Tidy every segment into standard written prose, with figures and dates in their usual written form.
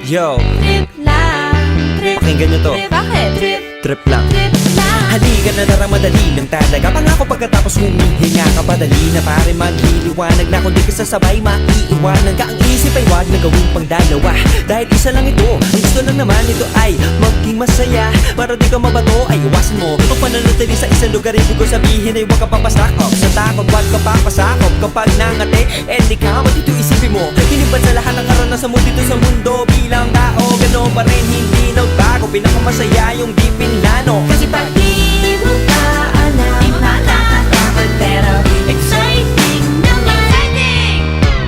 Yo, Trip lang, trip, pakinggan nyo to. trip, bakit? Trip, Trip lang. trip lang. Halika na tara, madali lang talaga. Pangako pagkatapos humihinga ka, padali na pare magliliwanag na. Kung di ka sasabay, maiiwanan ka. Ang isip ay wag na gawing pangdalawa, dahil isa lang ito. Ang gusto lang naman ito ay maging masaya. Para di ka mabato ay iwasan mo ang pananatili sa isang lugar. Ibig ko sabihin ay wag ka papasakop sa takot, wag ka papasakop. Kapag nangate, di ka dito isipin mo. Hinipan sa lahat ng karanasan mo dito sa mundo. Bilang tao, ganoon pa rin, hindi nagbago. Pinakamasaya yung di pinlano. Kasi Pag di mo pa alam, di mo nakakatakot, pero exciting naman. Exciting!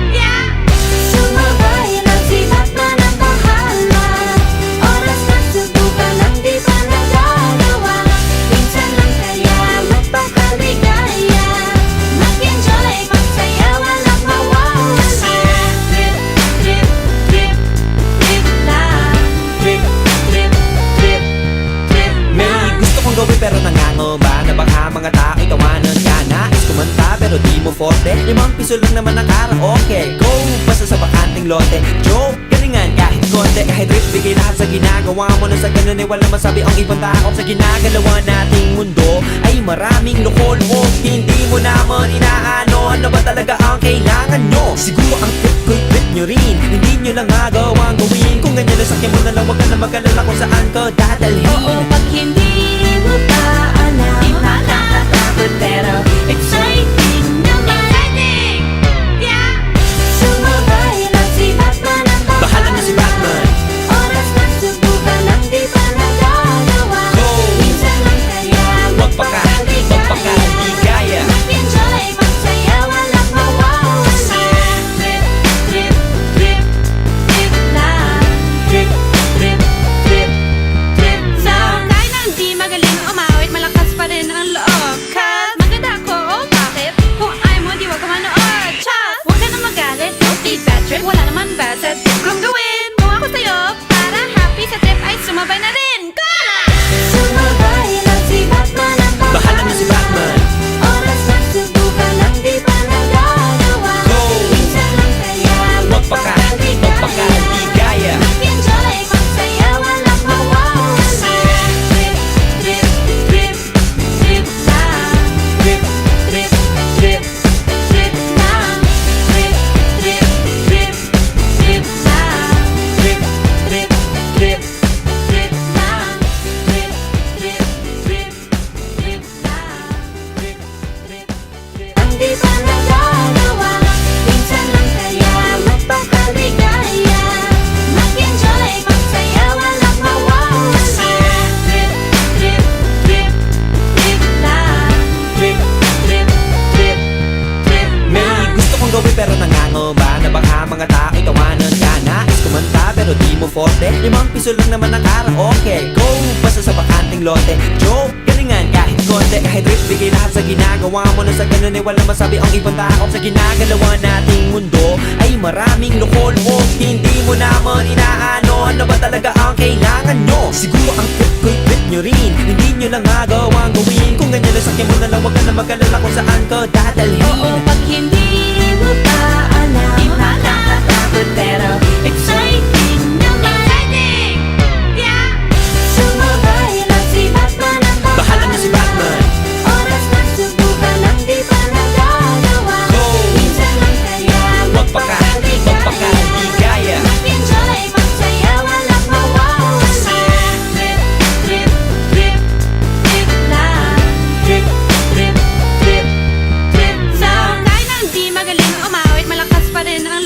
Yeah! Sumabay lang si Batman ang bahala. Oras na subukan ang di pa nagagawa. Minsan lang kaya magpakaligaya. Mag-enjoy, magsaya, walang mawawala. Trip, trip, trip, trip lang. Trip, trip, trip, trip may lang. gusto kong gawin pero nangangamba na baka mga tao'y tawanan ka. Nais kumanta pero di mo forte. 5 piso lang naman ang karaoke. Go, basta sa bakanting lote. Joke, galingan kahit konti. Kahit rip, bigay lahat sa ginagawa mo. Na sa ganun ay walang masabi ang ibang tao. Sa ginagalawa nating mundo ay maraming loko-loko. Hindi mo naman inaano, ano ba talaga ang kailangan nyo? Siguro ang trip ko'y trip nyo rin. Hindi nyo lang agawang gawin. Kung ganyan na sakyan mo na lang, wag ka na mag-alala kung saan ka dadalhin. Oo, pag hindi mo pa alam, di mo nakakatakot, pero exciting naman. Exciting! Yeah! Sumabay lang si Batman ang Bahala na si Batman. Oras na subukan ang di pa nagagawa. Go! Minsan lang kaya magpakaligaya. Mag-enjoy, magsaya, walang mawawala. Trip, trip, trip, trip lang. Trip, trip, trip, trip lang. Kahit na hindi magaling umawit, malakas pa rin ang loob. Cause maganda ako, oh bakit? Kung ayaw mo, di wag ka manood. Chas! Huwag ka na magalit, don't be bad trip. Wala naman bad sa trip kong gawin. Kung ako sa'yo, para happy sa trip ay sumabay na rin. Go na! Sumabay lang si Batman ang Bahala na si Batman. Oras na subukan ang di pa nagagawa. Go! Minsan lang kaya magpakaligaya. Mag-enjoy, magsaya, walang mawawala. Trip, trip, trip, trip lang. Trip, Trip, trip, trip lang. Trip, trip, trip, trip lang. trip, Trip, trip, trip lang. Trip, trip, trip, trip lang. Trip, trip, trip. Ang di pa nagagawa, minsan lang kaya magpakaligaya. Mag-enjoy, magsaya, walang mawawala. Trip, trip, trip, trip lang. trip. Trip, trip, trip May lang. gusto kong gawin pero nangangamba na baka mga tao'y tawanan ka. Nais kumanta pero di mo forte. 5 piso lang naman ang karaoke. Go, basta sa bakanting lote. Joke, galingan kahit konti. Kahit rip, bigay lahat sa ginagawa mo. Na sa ganun ay walang masabi ang ibang tao. Sa ginagalawa nating mundo ay maraming loko-loko. Hindi mo naman inaano, ano ba talaga ang kailangan nyo? Siguro ang trip ko'y trip nyo rin. Hindi nyo lang agawang gawin. Kung ganyan na sakyan mo na lang, wag ka na mag-alala kung saan ka dadalhin. Oo, pag hindi mo pa alam, di mo nakakatakot, pero exciting naman. Exciting! Yeah! Sumabay lang si Batman ang Bahala na si Batman. Oras na subukan ang di pa nagagawa. Go! Minsan lang kaya magpakaligaya. Mag-enjoy, magsaya, walang mawawala. Trip, trip, trip, trip lang. Trip, Trip, trip, trip lang. Kahit na hindi magaling umawit, malakas pa rin ang